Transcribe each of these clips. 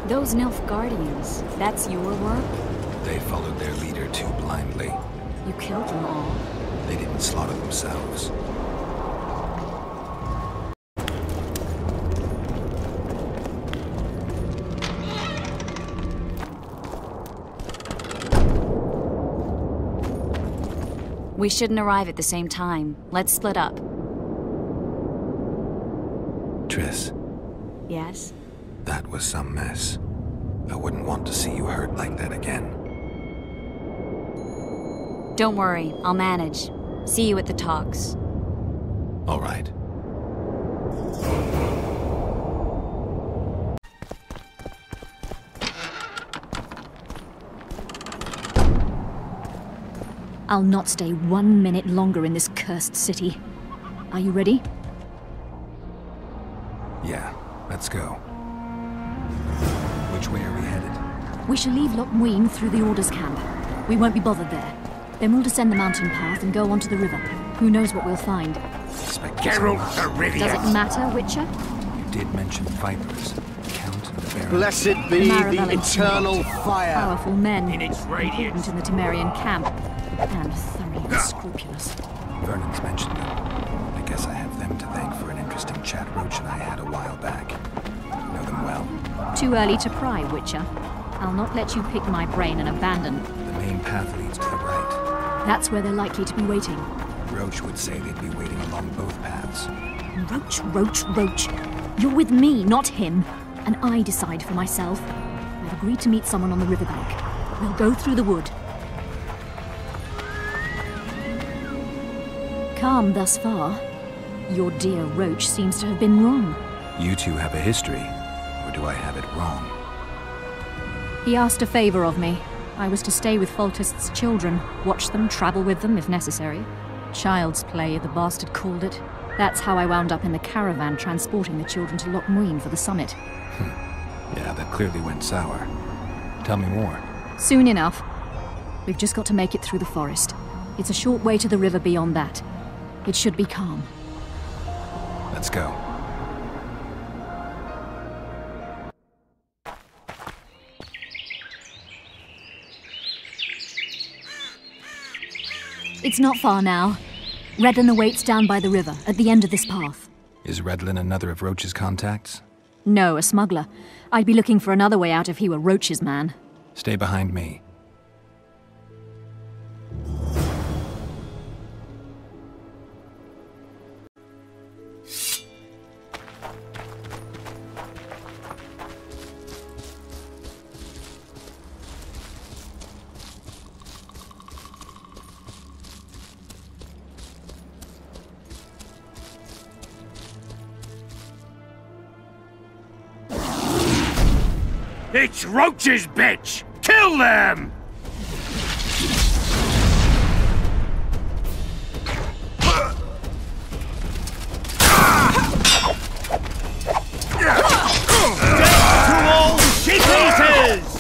Those Nilfgaardians, that's your work? They followed their leader too blindly. You killed them all. They didn't slaughter themselves. We shouldn't arrive at the same time. Let's split up. Triss. Yes? That was some mess. I wouldn't want to see you hurt like that again. Don't worry, I'll manage. See you at the talks. All right. I'll not stay 1 minute longer in this cursed city. Are you ready? Yeah, let's go. Which way are we headed? We shall leave Loch Muin through the Order's camp. We won't be bothered there. Then we'll descend the mountain path and go onto the river. Who knows what we'll find. Geralt of Rivia! Does it matter, Witcher? You did mention vipers. Count and the Baron. Blessed be Maravel the eternal fire. Powerful men. In its Important radiance. in the Temerian camp. And thoroughly unscrupulous. Vernon's mentioned them. I guess I have them to thank for an interesting chat Roach and I had a while back. Know them well. Too early to pry, Witcher. I'll not let you pick my brain and abandon. The main path leads to the right. That's where they're likely to be waiting. Roach would say they'd be waiting along both paths. Roach. You're with me, not him. And I decide for myself. I've agreed to meet someone on the riverbank. We'll go through the wood. Calm thus far. Your dear Roach seems to have been wrong. You two have a history, or do I have it wrong? He asked a favor of me. I was to stay with Foltest's children, watch them, travel with them if necessary. Child's play, the bastard called it. That's how I wound up in the caravan transporting the children to Loch Muin for the summit. Yeah, that clearly went sour. Tell me more. Soon enough. We've just got to make it through the forest. It's a short way to the river beyond that. It should be calm. Let's go. It's not far now. Redlin awaits down by the river, at the end of this path. Is Redlin another of Roach's contacts? No, a smuggler. I'd be looking for another way out if he were Roach's man. Stay behind me. It's Roach's bitch! Kill them! Death to all shit-eaters!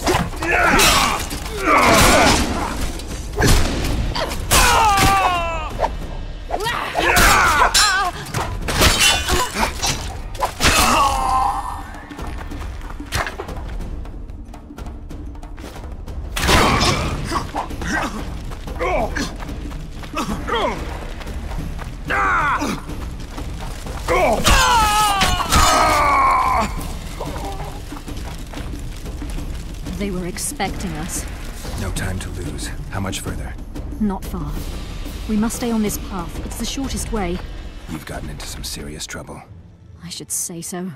They were expecting us. No time to lose. How much further? Not far. We must stay on this path. It's the shortest way. You've gotten into some serious trouble. I should say so.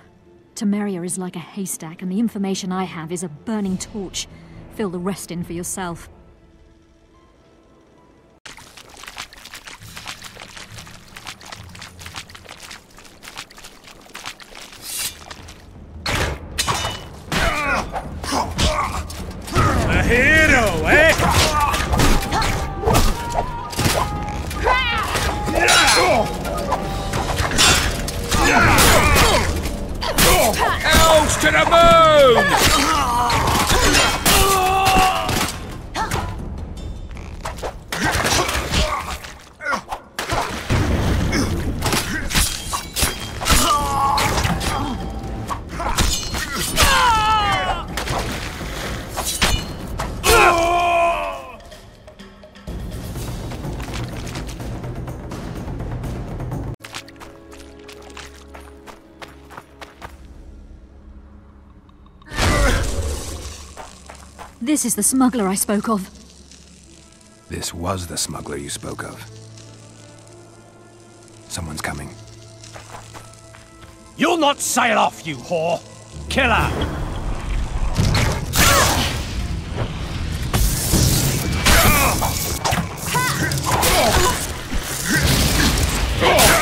Temeria is like a haystack, and the information I have is a burning torch. Fill the rest in for yourself. A hero, eh? Elves to the moon! This is the smuggler I spoke of. This was the smuggler you spoke of. Someone's coming. You'll not sail off, you whore! Kill her!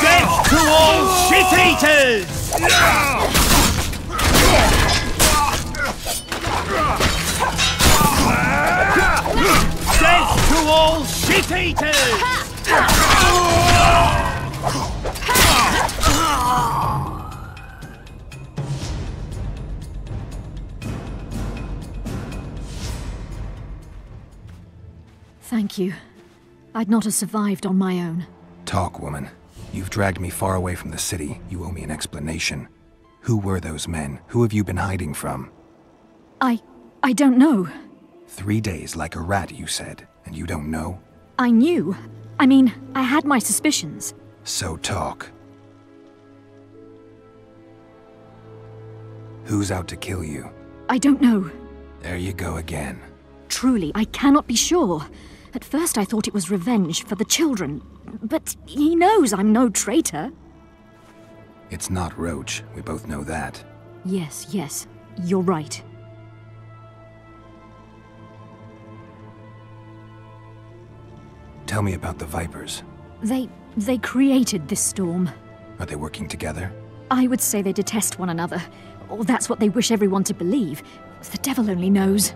Death to all shit-eaters! Death to all shit-eaters! Thank you. I'd not have survived on my own. Talk, woman. You've dragged me far away from the city. You owe me an explanation. Who were those men? Who have you been hiding from? I don't know. 3 days like a rat, you said, and you don't know? I knew. I mean, I had my suspicions. So talk. Who's out to kill you? I don't know. There you go again. Truly, I cannot be sure. At first I thought it was revenge for the children, but he knows I'm no traitor. It's not Roach, we both know that. Yes, you're right. Tell me about the Vipers. They created this storm. Are they working together? I would say they detest one another, or that's what they wish everyone to believe. The devil only knows.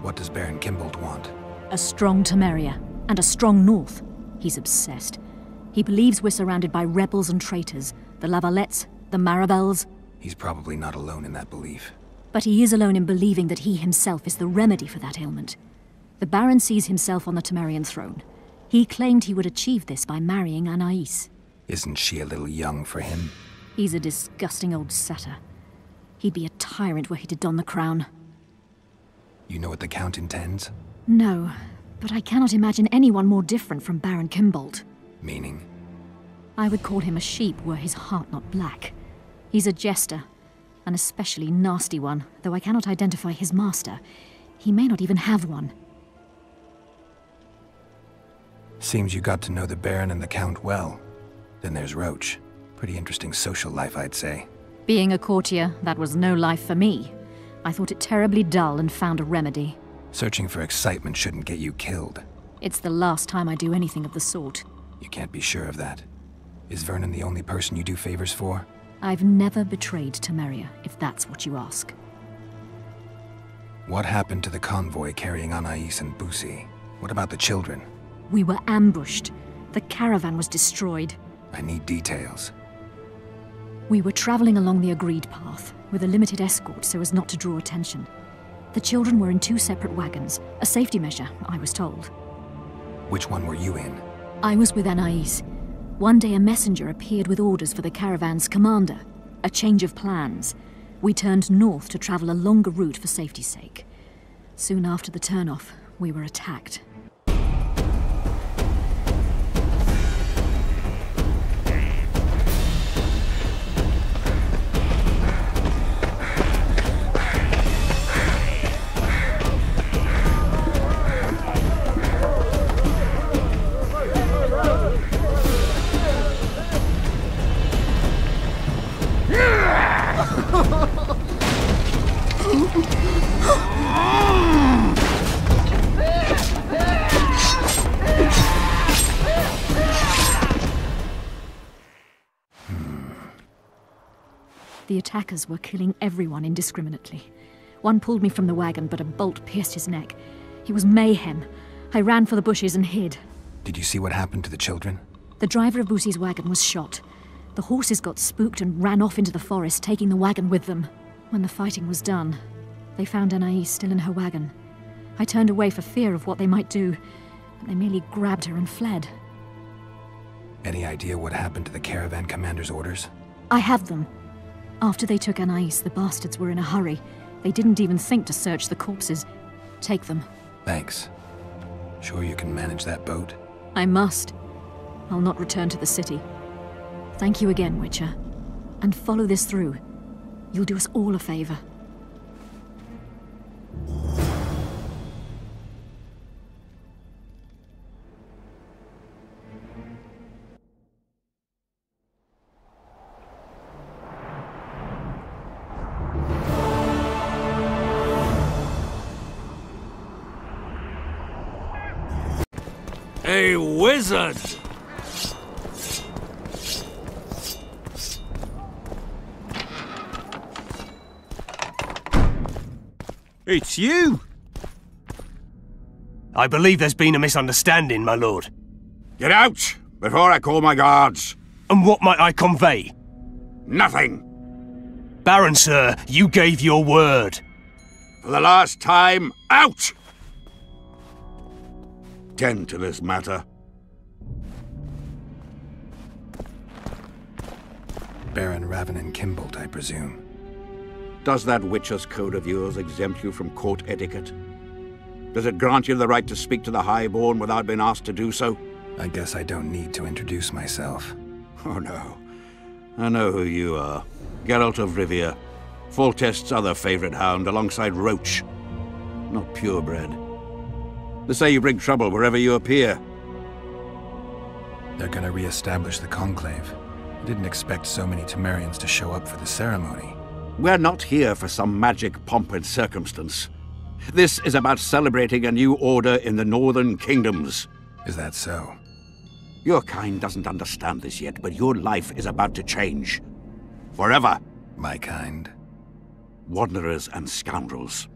What does Baron Kimbold want? A strong Temeria, and a strong North. He's obsessed. He believes we're surrounded by rebels and traitors, the Lavalettes, the Marabels. He's probably not alone in that belief. But he is alone in believing that he himself is the remedy for that ailment. The Baron sees himself on the Temerian throne. He claimed he would achieve this by marrying Anais. Isn't she a little young for him? He's a disgusting old satyr. He'd be a tyrant were he to don the crown. You know what the Count intends? No, but I cannot imagine anyone more different from Baron Kimbold. Meaning? I would call him a sheep were his heart not black. He's a jester, an especially nasty one, though I cannot identify his master. He may not even have one. Seems you got to know the Baron and the Count well. Then there's Roach. Pretty interesting social life, I'd say. Being a courtier, that was no life for me. I thought it terribly dull and found a remedy. Searching for excitement shouldn't get you killed. It's the last time I do anything of the sort. You can't be sure of that. Is Vernon the only person you do favors for? I've never betrayed Temeria, if that's what you ask. What happened to the convoy carrying Anais and Busi? What about the children? We were ambushed. The caravan was destroyed. I need details. We were traveling along the agreed path, with a limited escort so as not to draw attention. The children were in 2 separate wagons, a safety measure, I was told. Which one were you in? I was with Anais. One day a messenger appeared with orders for the caravan's commander. A change of plans. We turned north to travel a longer route for safety's sake. Soon after the turnoff, we were attacked. The attackers were killing everyone indiscriminately. One pulled me from the wagon, but a bolt pierced his neck. It was mayhem. I ran for the bushes and hid. Did you see what happened to the children? The driver of Busi's wagon was shot. The horses got spooked and ran off into the forest, taking the wagon with them. When the fighting was done, they found Anais still in her wagon. I turned away for fear of what they might do, but they merely grabbed her and fled. Any idea what happened to the caravan commander's orders? I have them. After they took Anais, the bastards were in a hurry. They didn't even think to search the corpses. Take them. Thanks. Sure you can manage that boat? I must. I'll not return to the city. Thank you again, Witcher. And follow this through. You'll do us all a favor. A wizard! It's you! I believe there's been a misunderstanding, my lord. Get out, before I call my guards. And what might I convey? Nothing. Baron, sir, you gave your word. For the last time, out! Tend to this matter. Baron Ravenin Kimbolt, I presume. Does that Witcher's code of yours exempt you from court etiquette? Does it grant you the right to speak to the Highborn without being asked to do so? I guess I don't need to introduce myself. Oh no. I know who you are. Geralt of Rivia. Foltest's other favorite hound alongside Roach. Not purebred. They say you bring trouble wherever you appear. They're gonna re-establish the Conclave. I didn't expect so many Temerians to show up for the ceremony. We're not here for some magic pomp and circumstance. This is about celebrating a new order in the Northern Kingdoms. Is that so? Your kind doesn't understand this yet, but your life is about to change. Forever. My kind? Wanderers and scoundrels.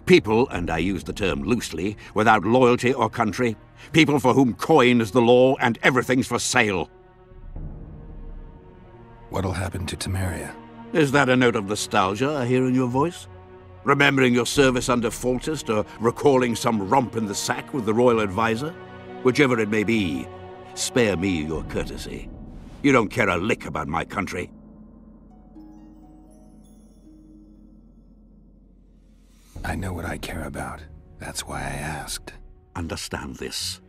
People, and I use the term loosely, without loyalty or country. People for whom coin is the law and everything's for sale. What'll happen to Temeria? Is that a note of nostalgia I hear in your voice? Remembering your service under Foltest, or recalling some romp in the sack with the royal advisor? Whichever it may be, spare me your courtesy. You don't care a lick about my country. I know what I care about. That's why I asked. Understand this.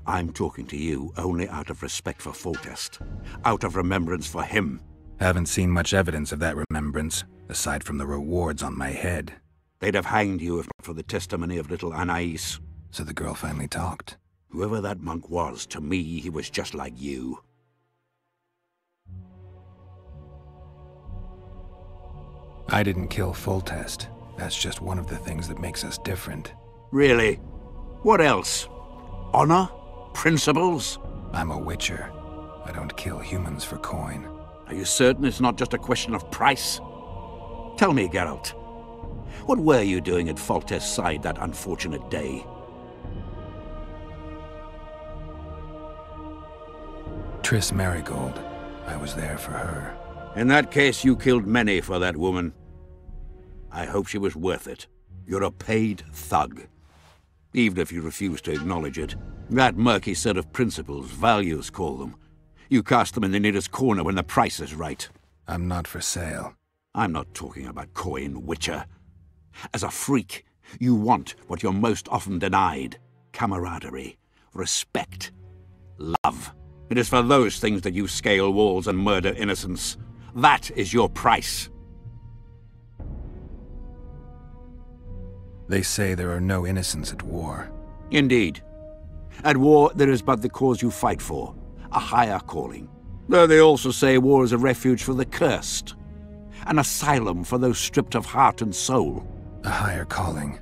I'm talking to you only out of respect for Foltest. Out of remembrance for him. Haven't seen much evidence of that remembrance, aside from the rewards on my head. They'd have hanged you if not for the testimony of little Anais. So the girl finally talked. Whoever that monk was, to me, he was just like you. I didn't kill Foltest. That's just one of the things that makes us different. Really? What else? Honor? Principles? I'm a Witcher. I don't kill humans for coin. Are you certain it's not just a question of price? Tell me, Geralt. What were you doing at Foltest's side that unfortunate day? Triss Merigold. I was there for her. In that case, you killed many for that woman. I hope she was worth it. You're a paid thug. Even if you refuse to acknowledge it. That murky set of principles, values call them. You cast them in the nearest corner when the price is right. I'm not for sale. I'm not talking about coin, Witcher. As a freak, you want what you're most often denied. Camaraderie, respect, love. It is for those things that you scale walls and murder innocents. That is your price. They say there are no innocents at war. Indeed. At war, there is but the cause you fight for. A higher calling. Though they also say war is a refuge for the cursed. An asylum for those stripped of heart and soul. A higher calling.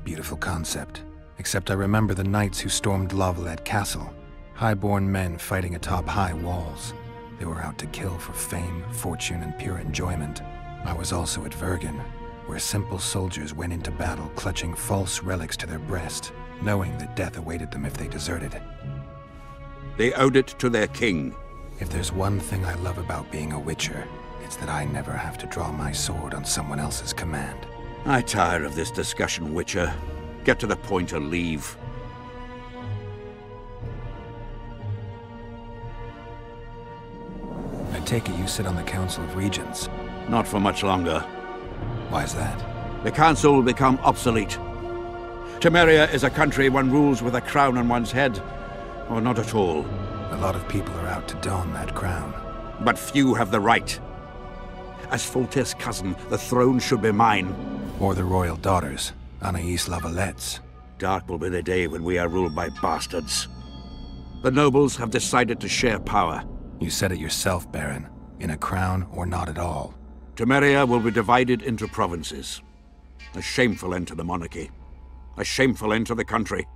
Beautiful concept. Except I remember the knights who stormed Lavalette Castle. Highborn men fighting atop high walls. They were out to kill for fame, fortune, and pure enjoyment. I was also at Vergen, where simple soldiers went into battle clutching false relics to their breast, knowing that death awaited them if they deserted. They owed it to their king. If there's one thing I love about being a Witcher, it's that I never have to draw my sword on someone else's command. I tire of this discussion, Witcher. Get to the point or leave. I take it you sit on the Council of Regents. Not for much longer. Why's that? The council will become obsolete. Temeria is a country one rules with a crown on one's head, or not at all. A lot of people are out to don that crown. But few have the right. As Foltest's cousin, the throne should be mine. Or the royal daughters, Anais Lavalette's. Dark will be the day when we are ruled by bastards. The nobles have decided to share power. You said it yourself, Baron. In a crown or not at all. Temeria will be divided into provinces. A shameful end to the monarchy. A shameful end to the country.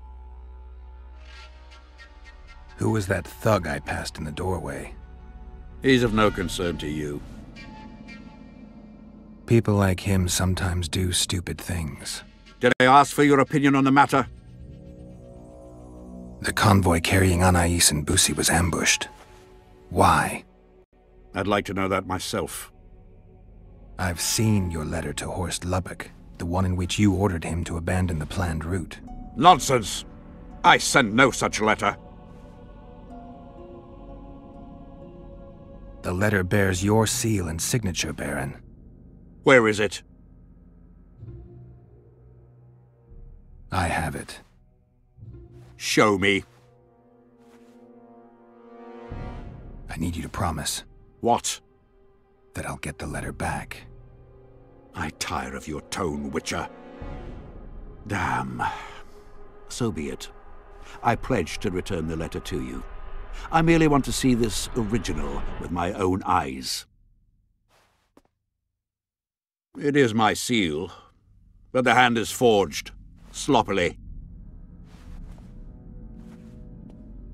Who was that thug I passed in the doorway? He's of no concern to you. People like him sometimes do stupid things. Did I ask for your opinion on the matter? The convoy carrying Anais and Busi was ambushed. Why? I'd like to know that myself. I've seen your letter to Horst Lubbock, the one in which you ordered him to abandon the planned route. Nonsense! I sent no such letter. The letter bears your seal and signature, Baron. Where is it? I have it. Show me. I need you to promise What? that I'll get the letter back. I tire of your tone, Witcher. Damn. So be it. I pledge to return the letter to you. I merely want to see this original with my own eyes. It is my seal, but the hand is forged, sloppily.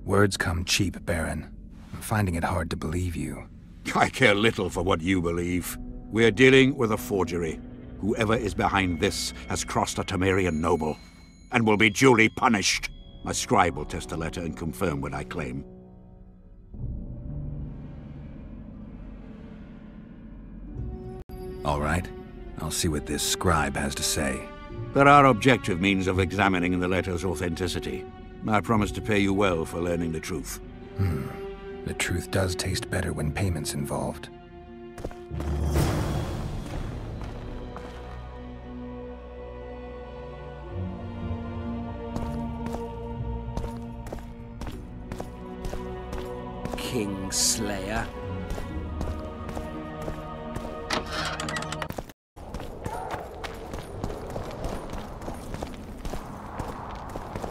Words come cheap, Baron. I'm finding it hard to believe you. I care little for what you believe. We're dealing with a forgery. Whoever is behind this has crossed a Temerian noble, and will be duly punished. My scribe will test the letter and confirm what I claim. All right. I'll see what this scribe has to say. There are objective means of examining the letter's authenticity. I promise to pay you well for learning the truth. The truth does taste better when payment's involved. Kingslayer.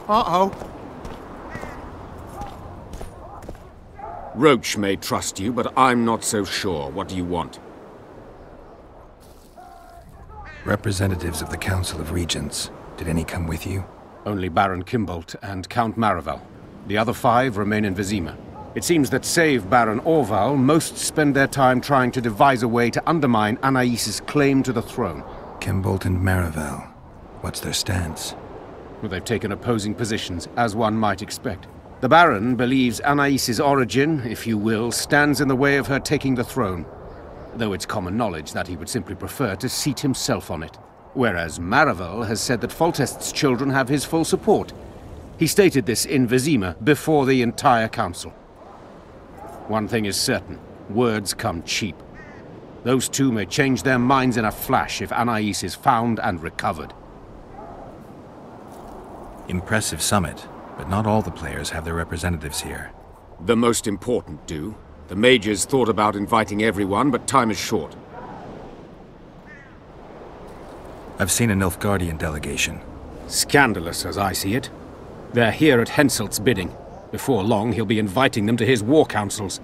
Uh-oh. Roach may trust you, but I'm not so sure. What do you want? Representatives of the Council of Regents. Did any come with you? Only Baron Kimbolt and Count Maravel. The other 5 remain in Vizima. It seems that save Baron Orval, most spend their time trying to devise a way to undermine Anais's claim to the throne. Kimbolt and Maravel. What's their stance? Well, they've taken opposing positions, as one might expect. The Baron believes Anais's origin, if you will, stands in the way of her taking the throne, though it's common knowledge that he would simply prefer to seat himself on it. Whereas Maravel has said that Foltest's children have his full support. He stated this in Vizima before the entire council. One thing is certain, words come cheap. Those two may change their minds in a flash if Anais is found and recovered. Impressive summit, but not all the players have their representatives here. The most important do. The mages thought about inviting everyone, but time is short. I've seen a Nilfgaardian delegation. Scandalous, as I see it. They're here at Henselt's bidding. Before long, he'll be inviting them to his war councils.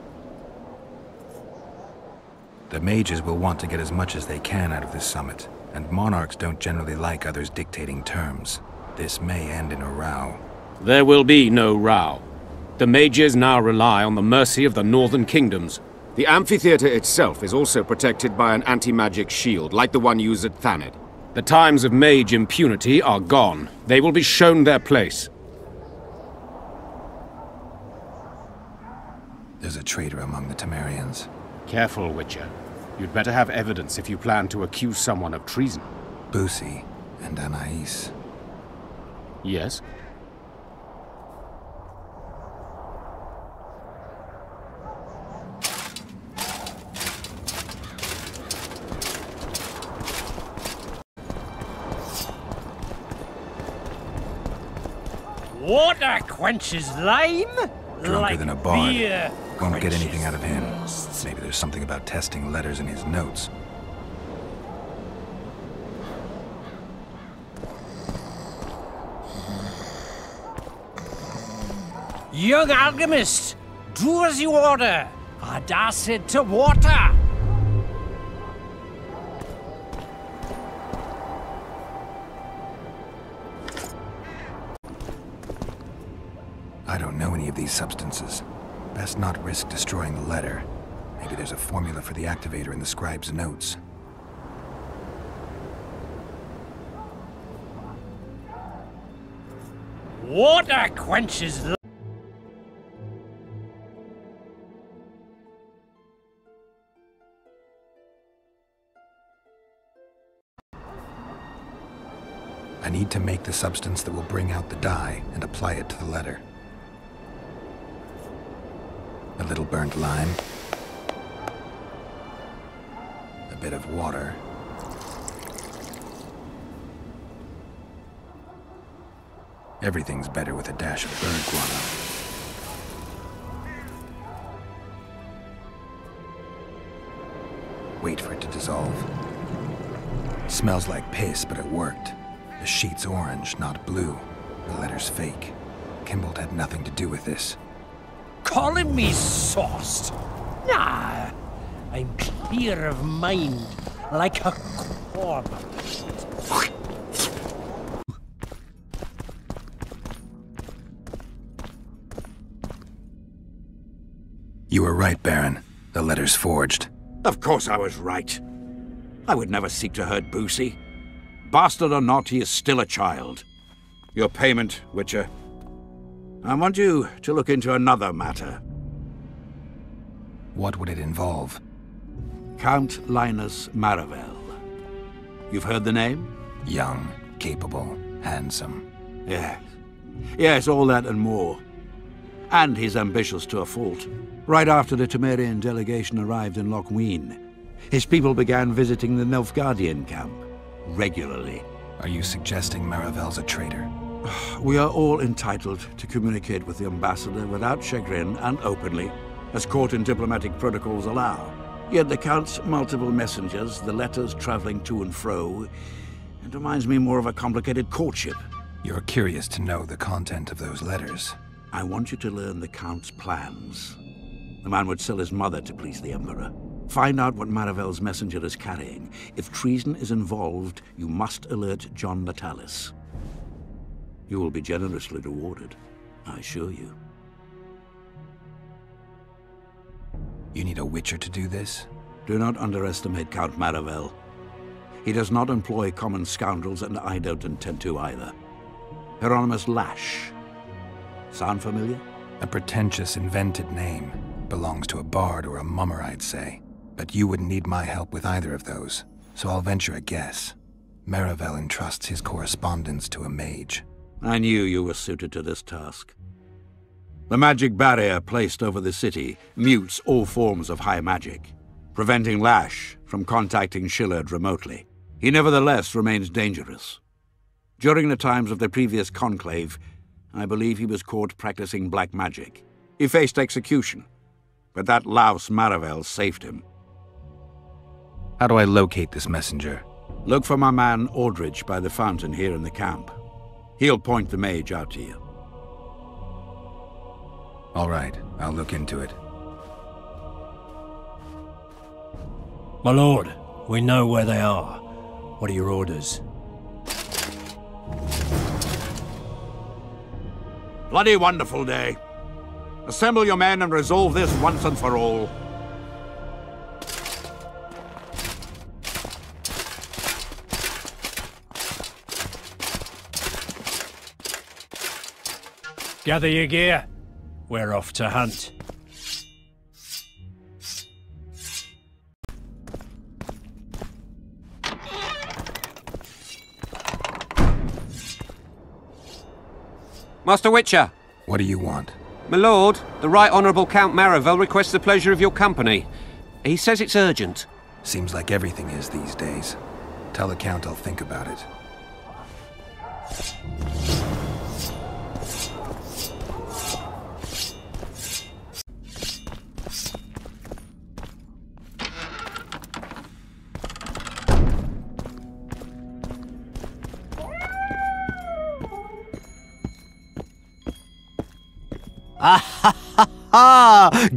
The mages will want to get as much as they can out of this summit, and monarchs don't generally like others dictating terms. This may end in a row. There will be no row. The mages now rely on the mercy of the northern kingdoms. The amphitheater itself is also protected by an anti-magic shield, like the one used at Thanedd. The times of mage impunity are gone. They will be shown their place. There's a traitor among the Temerians. Careful, Witcher. You'd better have evidence if you plan to accuse someone of treason. Busi and Anais. Yes? Water quenches lime? Drunker like than a bard. beer Won't get quenches anything out of him. thirst. Maybe there's something about testing letters in his notes. Young alchemist, do as you order. Adacid to water. I don't know any of these substances. Best not risk destroying the letter. Maybe there's a formula for the activator in the scribe's notes. Water quenches the... I need to make the substance that will bring out the dye and apply it to the letter. A little burnt lime. A bit of water. Everything's better with a dash of bird guano. Wait for it to dissolve. Smells like piss, but it worked. The sheet's orange, not blue. The letter's fake. Kimbold had nothing to do with this. Calling me sauced? Nah, I'm clear of mind, like a corpse. You were right, Baron. The letter's forged. Of course I was right. I would never seek to hurt Boosie. Bastard or not, he is still a child. Your payment, Witcher. I want you to look into another matter. What would it involve? Count Linus Maravel. You've heard the name? Young, capable, handsome. Yes. Yes, all that and more. And he's ambitious to a fault. Right after the Temerian delegation arrived in Loch Ween, his people began visiting the Nilfgaardian camp regularly. Are you suggesting Maravel's a traitor? We are all entitled to communicate with the ambassador without chagrin and openly, as court and diplomatic protocols allow. Yet the Count's multiple messengers, the letters traveling to and fro, it reminds me more of a complicated courtship. You're curious to know the content of those letters. I want you to learn the Count's plans. The man would sell his mother to please the Emperor. Find out what Maravel's messenger is carrying. If treason is involved, you must alert John Natalis. You will be generously rewarded, I assure you. You need a Witcher to do this? Do not underestimate Count Maravel. He does not employ common scoundrels, and I don't intend to either. Hieronymus Lash. Sound familiar? A pretentious, invented name. Belongs to a bard or a mummer, I'd say. But you wouldn't need my help with either of those, so I'll venture a guess. Maravel entrusts his correspondence to a mage. I knew you were suited to this task. The magic barrier placed over the city mutes all forms of high magic, preventing Lash from contacting Shillard remotely. He nevertheless remains dangerous. During the times of the previous conclave, I believe he was caught practicing black magic. He faced execution, but that louse Maravel saved him. How do I locate this messenger? Look for my man Aldridge by the fountain here in the camp. He'll point the mage out to you. All right, I'll look into it. My lord, we know where they are. What are your orders? Bloody wonderful day. Assemble your men and resolve this once and for all. Gather your gear. We're off to hunt. Master Witcher! What do you want? My lord, the Right Honourable Count Maravel requests the pleasure of your company. He says it's urgent. Seems like everything is these days. Tell the Count I'll think about it.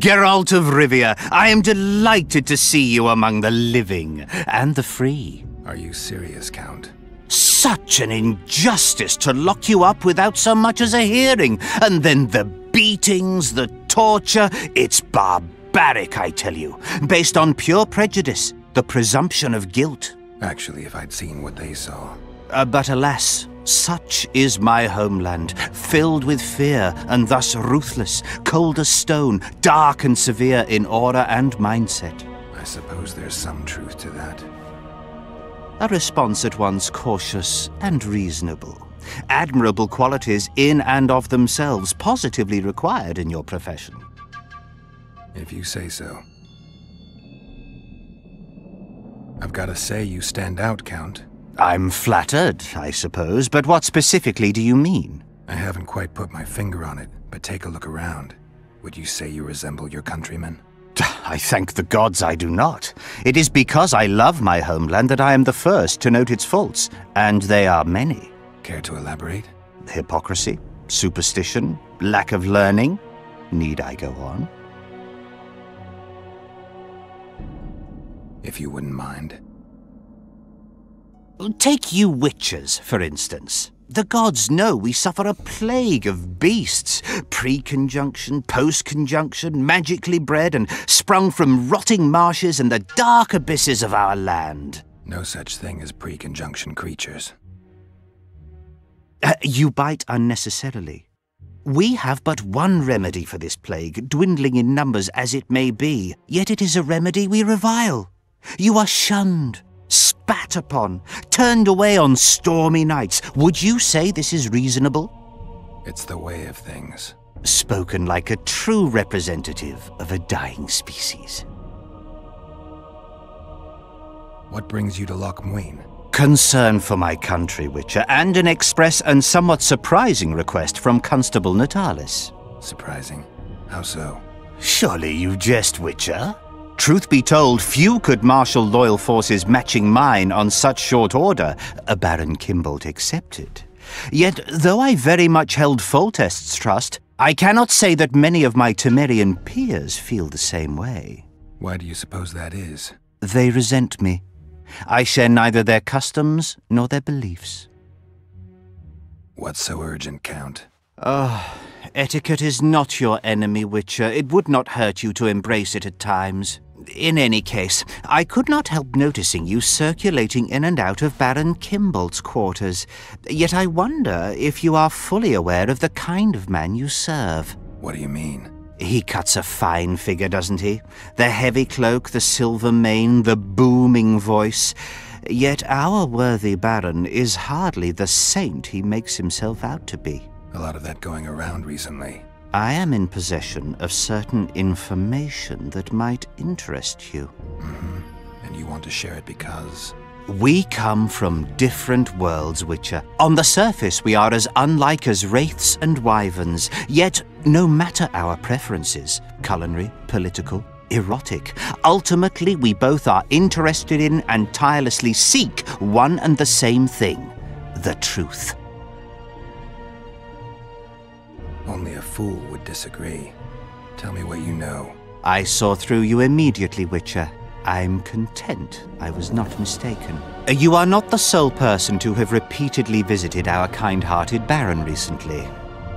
Geralt of Rivia, I am delighted to see you among the living and the free. Are you serious, Count? Such an injustice to lock you up without so much as a hearing, and then the beatings, the torture. It's barbaric, I tell you. Based on pure prejudice, the presumption of guilt. Actually, if I'd seen what they saw. But alas, such is my homeland, filled with fear and thus ruthless, cold as stone, dark and severe in aura and mindset. I suppose there's some truth to that. A response at once cautious and reasonable. Admirable qualities in and of themselves, positively required in your profession. If you say so. I've got to say you stand out, Count. I'm flattered, I suppose, but what specifically do you mean? I haven't quite put my finger on it, but take a look around. Would you say you resemble your countrymen? I thank the gods I do not. It is because I love my homeland that I am the first to note its faults, and they are many. Care to elaborate? Hypocrisy, superstition, lack of learning. Need I go on? If you wouldn't mind. Take you witchers, for instance. The gods know we suffer a plague of beasts, pre-conjunction, post-conjunction, magically bred and sprung from rotting marshes and the dark abysses of our land. No such thing as pre-conjunction creatures. You bite unnecessarily. We have but one remedy for this plague, dwindling in numbers as it may be, yet it is a remedy we revile. You are shunned, spat upon, turned away on stormy nights. Would you say this is reasonable? It's the way of things. Spoken like a true representative of a dying species. What brings you to Loch Muin? Concern for my country, Witcher, and an express and somewhat surprising request from Constable Natalis. Surprising? How so? Surely you jest, Witcher? Truth be told, few could marshal loyal forces matching mine on such short order, Baron Kimbolt excepted. Yet, though I very much held Foltest's trust, I cannot say that many of my Temerian peers feel the same way. Why do you suppose that is? They resent me. I share neither their customs nor their beliefs. What's so urgent, Count? Etiquette is not your enemy, Witcher. It would not hurt you to embrace it at times. In any case, I could not help noticing you circulating in and out of Baron Kimbolt's quarters. Yet I wonder if you are fully aware of the kind of man you serve. What do you mean? He cuts a fine figure, doesn't he? The heavy cloak, the silver mane, the booming voice. Yet our worthy Baron is hardly the saint he makes himself out to be. A lot of that going around recently. I am in possession of certain information that might interest you. And you want to share it because? We come from different worlds, Witcher. On the surface, we are as unlike as wraiths and wyverns. Yet, no matter our preferences, culinary, political, erotic, ultimately we both are interested in and tirelessly seek one and the same thing: the truth. Only a fool would disagree. Tell me what you know. I saw through you immediately, Witcher. I'm content I was not mistaken. You are not the sole person to have repeatedly visited our kind-hearted Baron recently.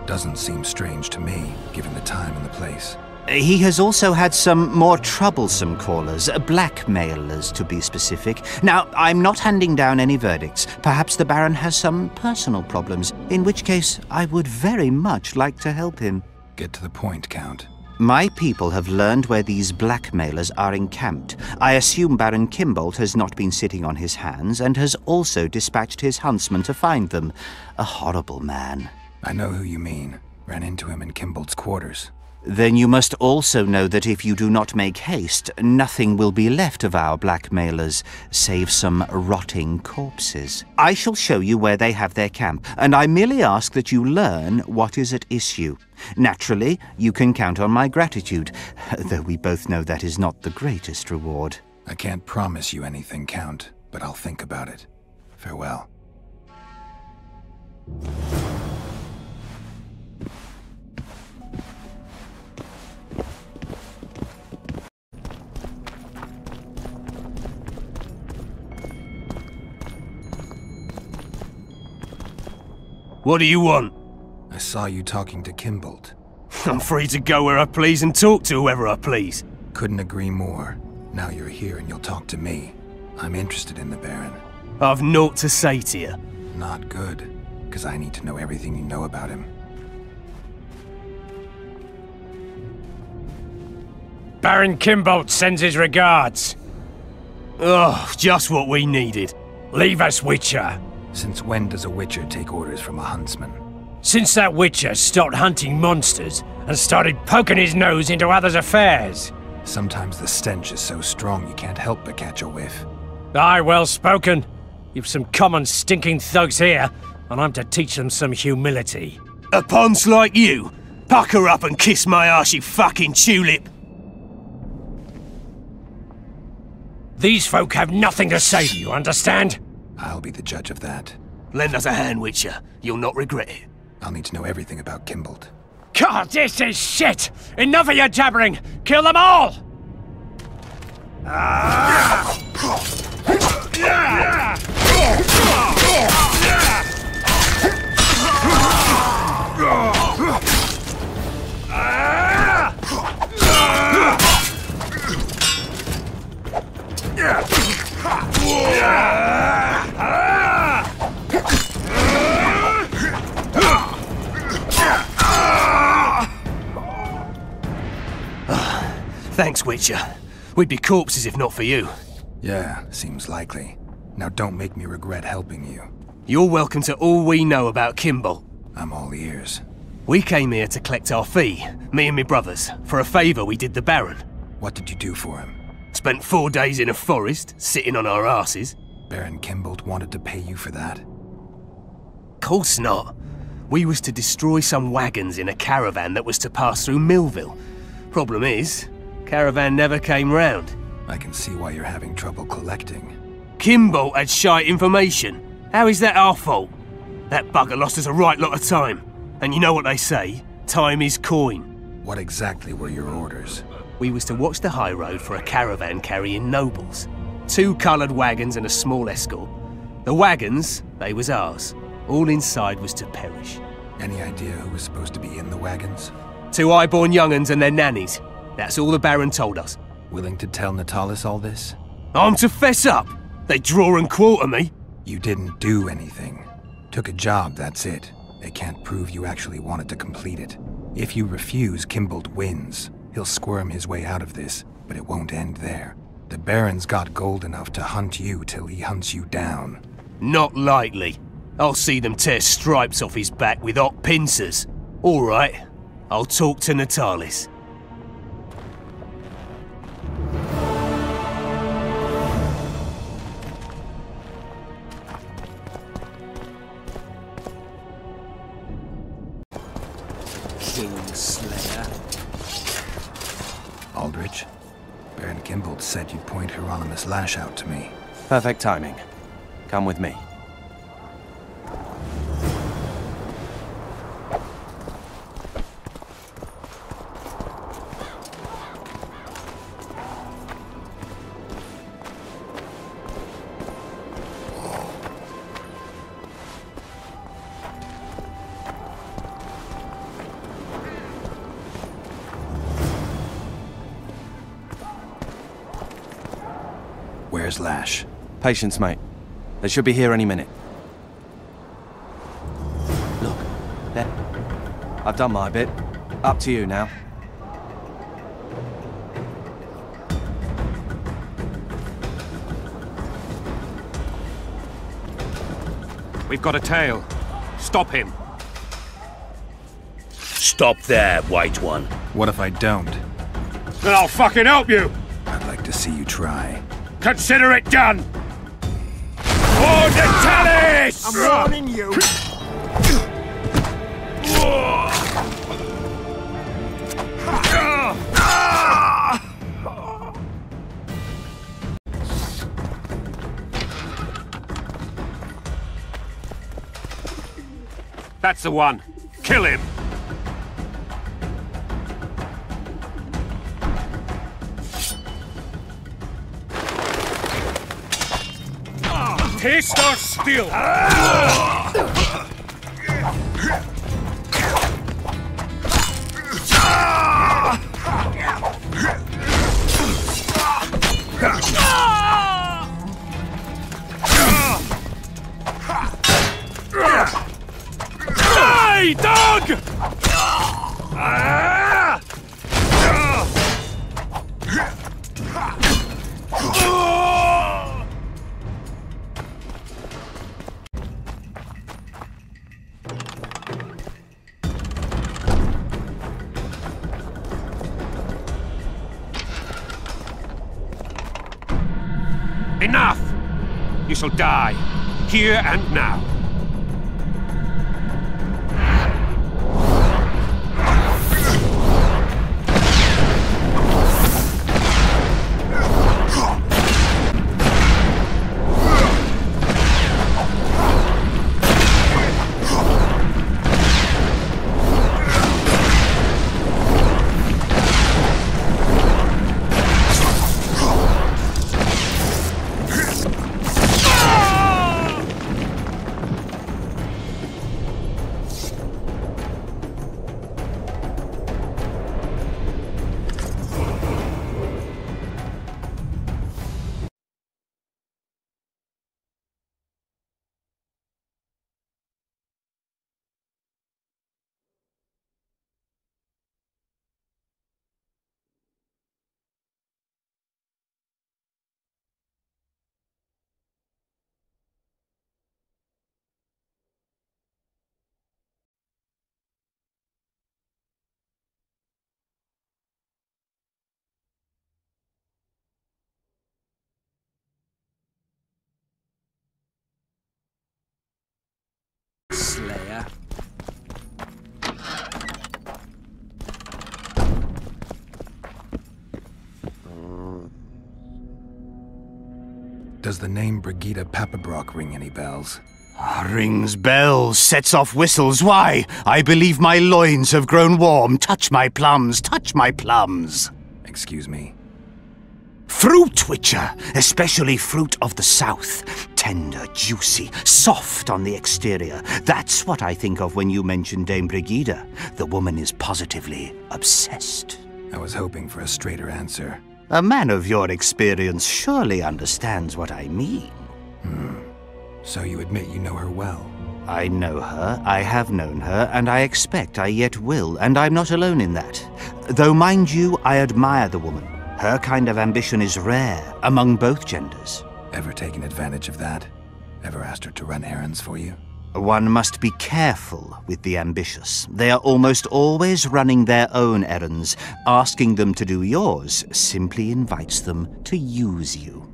Doesn't seem strange to me, given the time and the place. He has also had some more troublesome callers, blackmailers to be specific. Now, I'm not handing down any verdicts. Perhaps the Baron has some personal problems, in which case I would very much like to help him. Get to the point, Count. My people have learned where these blackmailers are encamped. I assume Baron Kimbolt has not been sitting on his hands and has also dispatched his huntsman to find them. A horrible man. I know who you mean. Ran into him in Kimbolt's quarters. Then you must also know that if you do not make haste, nothing will be left of our blackmailers, save some rotting corpses. I shall show you where they have their camp, and I merely ask that you learn what is at issue. Naturally, you can count on my gratitude, though we both know that is not the greatest reward. I can't promise you anything, Count, but I'll think about it. Farewell. What do you want? I saw you talking to Kimbolt. I'm free to go where I please and talk to whoever I please. Couldn't agree more. Now you're here and you'll talk to me. I'm interested in the Baron. I've naught to say to you. Not good, because I need to know everything you know about him. Baron Kimbolt sends his regards. Oh, just what we needed. Leave us, Witcher. Since when does a Witcher take orders from a huntsman? Since that Witcher stopped hunting monsters and started poking his nose into others' affairs. Sometimes the stench is so strong you can't help but catch a whiff. Aye, well spoken. You've some common stinking thugs here, and I'm to teach them some humility. A ponce like you? Pucker up and kiss my arse, you fucking tulip. These folk have nothing to say to you, understand? I'll be the judge of that. Lend us a hand, Witcher. You'll not regret it. I'll need to know everything about Kimbolt. God, this is shit! Enough of your jabbering! Kill them all! Thanks, Witcher. We'd be corpses if not for you. Yeah, seems likely. Now don't make me regret helping you. You're welcome to all we know about Kimbolt. I'm all ears. We came here to collect our fee, me and my brothers, for a favour we did the Baron. What did you do for him? Spent 4 days in a forest, sitting on our asses. Baron Kimbolt wanted to pay you for that? Course not. We was to destroy some wagons in a caravan that was to pass through Millville. Problem is, caravan never came round. I can see why you're having trouble collecting. Kimbolt had shite information. How is that our fault? That bugger lost us a right lot of time. And you know what they say, time is coin. What exactly were your orders? We was to watch the high road for a caravan carrying nobles. 2 coloured wagons and a small escort. The wagons, they was ours. All inside was to perish. Any idea who was supposed to be in the wagons? 2 high-born young'uns and their nannies. That's all the Baron told us. Willing to tell Natalis all this? I'm to fess up. They draw and quarter me. You didn't do anything. Took a job, that's it. They can't prove you actually wanted to complete it. If you refuse, Kimbolt wins. He'll squirm his way out of this, but it won't end there. The Baron's got gold enough to hunt you till he hunts you down. Not likely. I'll see them tear stripes off his back with hot pincers. All right, I'll talk to Natalis. Kingslayer. Aldrich, Baron Kimbolt said you'd point Hieronymus Lash out to me. Perfect timing. Come with me. Where's Lash? Patience, mate. They should be here any minute. Look, there. I've done my bit. Up to you now. We've got a tail. Stop him. Stop there, White One. What if I don't? Then I'll fucking help you! I'd like to see you try. Consider it done! For Natalis! I'm warning you! That's the one. Kill him! Taste our steel! Hey, dog! Enough! You shall die, here and now. Slayer. Does the name Brigida Papabrock ring any bells? Rings bells, sets off whistles. Why? I believe my loins have grown warm. Touch my plums, touch my plums. Excuse me. Fruit, Witcher, especially fruit of the south. Tender, juicy, soft on the exterior. That's what I think of when you mention Dame Brigida. The woman is positively obsessed. I was hoping for a straighter answer. A man of your experience surely understands what I mean. So you admit you know her well? I know her, I have known her, and I expect I yet will, and I'm not alone in that. Though, mind you, I admire the woman. Her kind of ambition is rare among both genders. Ever taken advantage of that? Ever asked her to run errands for you? One must be careful with the ambitious. They are almost always running their own errands. Asking them to do yours simply invites them to use you.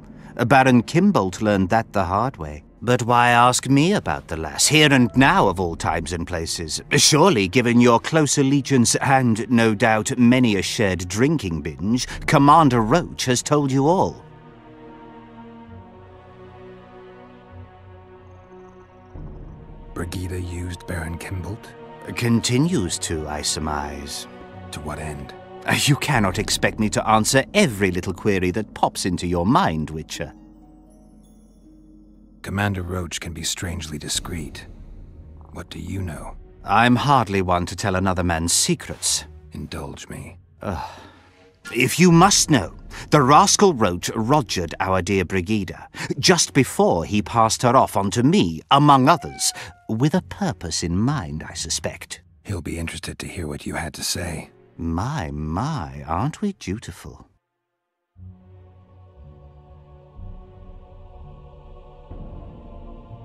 Baron Kimbolt learned that the hard way. But why ask me about the lass, here and now of all times and places? Surely, given your close allegiance and, no doubt, many a shared drinking binge, Commander Roach has told you all. Brigida used Baron Kimbolt? Continues to, I surmise. To what end? You cannot expect me to answer every little query that pops into your mind, Witcher. Commander Roach can be strangely discreet. What do you know? I'm hardly one to tell another man's secrets. Indulge me. If you must know, the rascal Roach rogered our dear Brigida, just before he passed her off onto me, among others, with a purpose in mind, I suspect. He'll be interested to hear what you had to say. My, aren't we dutiful?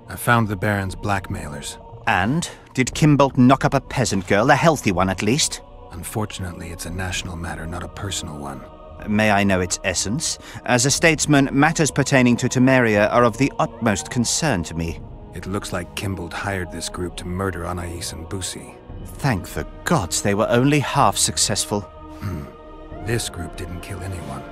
I found the Baron's blackmailers. And? Did Kimbolt knock up a peasant girl, a healthy one at least? Unfortunately, it's a national matter, not a personal one. May I know its essence? As a statesman, matters pertaining to Temeria are of the utmost concern to me. It looks like Kimbolt hired this group to murder Anais and Busi. Thank the gods they were only half successful. This group didn't kill anyone.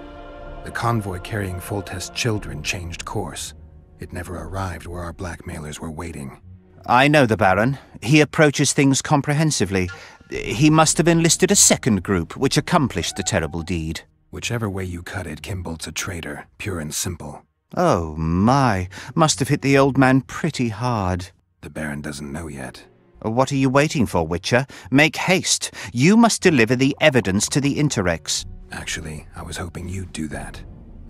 The convoy carrying Foltest's children changed course. It never arrived where our blackmailers were waiting. I know the Baron. He approaches things comprehensively. He must have enlisted a second group, which accomplished the terrible deed. Whichever way you cut it, Kimbolt's a traitor, pure and simple. Oh my, must have hit the old man pretty hard. The Baron doesn't know yet. What are you waiting for, Witcher? Make haste. You must deliver the evidence to the Interrex. Actually, I was hoping you'd do that.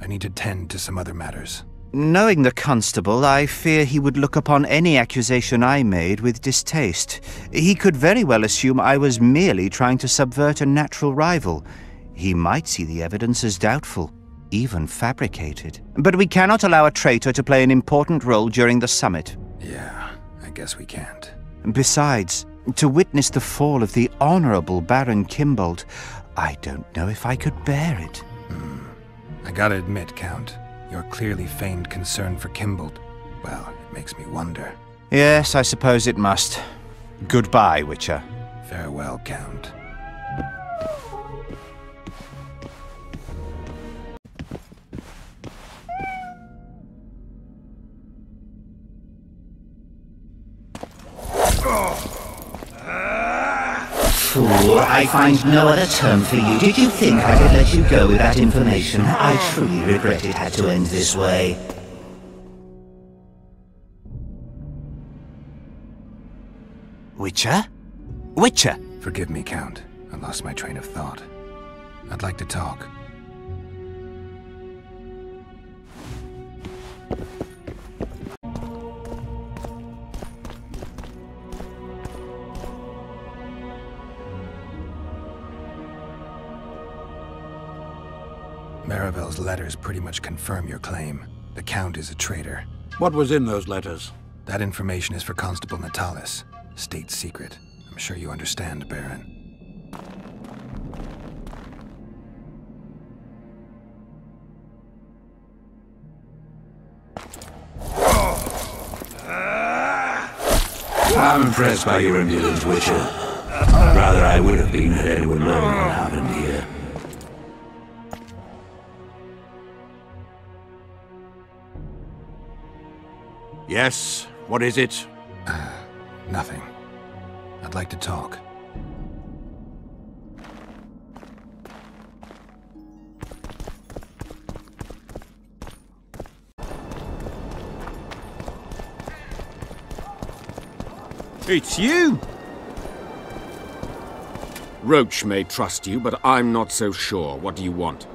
I need to tend to some other matters. Knowing the constable, I fear he would look upon any accusation I made with distaste. He could very well assume I was merely trying to subvert a natural rival. He might see the evidence as doubtful, even fabricated. But we cannot allow a traitor to play an important role during the summit. Yeah, I guess we can't. Besides, to witness the fall of the honorable Baron Kimbold, I don't know if I could bear it. I gotta admit, Count, your clearly feigned concern for Kimbold, well, it makes me wonder. Yes, I suppose it must. Goodbye, Witcher. Farewell, Count. Fool, I find no other term for you. Did you think I could let you go with that information? I truly regret it had to end this way. Witcher? Witcher! Forgive me, Count. I lost my train of thought. I'd like to talk. Maravel's letters pretty much confirm your claim. The Count is a traitor. What was in those letters? That information is for Constable Natalis. State secret. I'm sure you understand, Baron. I'm impressed by your impudence, Witcher. Rather, I would have been had anyone known what happened here. Yes, what is it? Nothing. I'd like to talk. It's you! Roach may trust you, but I'm not so sure. What do you want?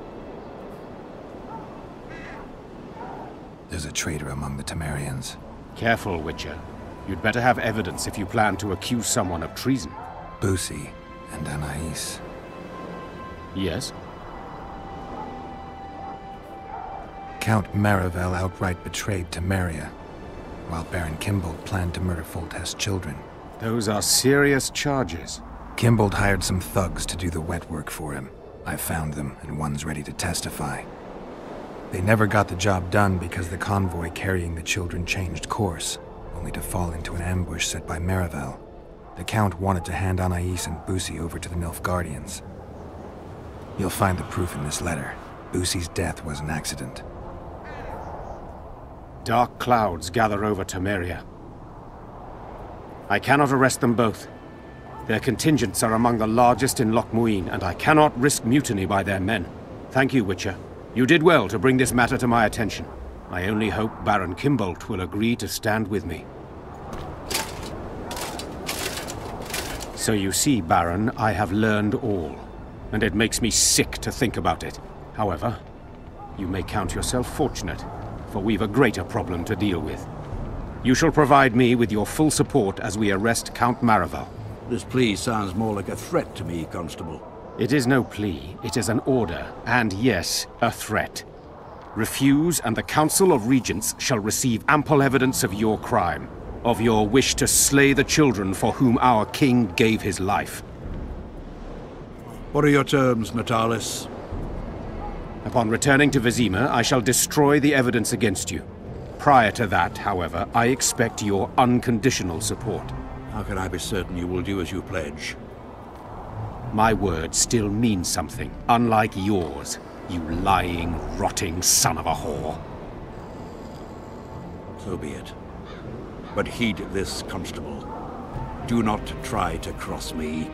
There's a traitor among the Temerians. Careful, Witcher. You'd better have evidence if you plan to accuse someone of treason. Busi and Anais. Yes? Count Maravel outright betrayed Temeria, while Baron Kimbold planned to murder Foltest's children. Those are serious charges. Kimbold hired some thugs to do the wet work for him. I found them, and one's ready to testify. They never got the job done because the convoy carrying the children changed course, only to fall into an ambush set by Maravel. The Count wanted to hand Anais and Busi over to the Nilfgaardians. You'll find the proof in this letter. Busi's death was an accident. Dark clouds gather over Temeria. I cannot arrest them both. Their contingents are among the largest in Loch Muin, and I cannot risk mutiny by their men. Thank you, Witcher. You did well to bring this matter to my attention. I only hope Baron Kimbold will agree to stand with me. So you see, Baron, I have learned all, and it makes me sick to think about it. However, you may count yourself fortunate, for we've a greater problem to deal with. You shall provide me with your full support as we arrest Count Maravel. This plea sounds more like a threat to me, Constable. It is no plea, it is an order, and yes, a threat. Refuse, and the Council of Regents shall receive ample evidence of your crime, of your wish to slay the children for whom our king gave his life. What are your terms, Natalis? Upon returning to Vizima, I shall destroy the evidence against you. Prior to that, however, I expect your unconditional support. How can I be certain you will do as you pledge? My word still means something, unlike yours, you lying, rotting son of a whore. So be it. But heed this, Constable. Do not try to cross me.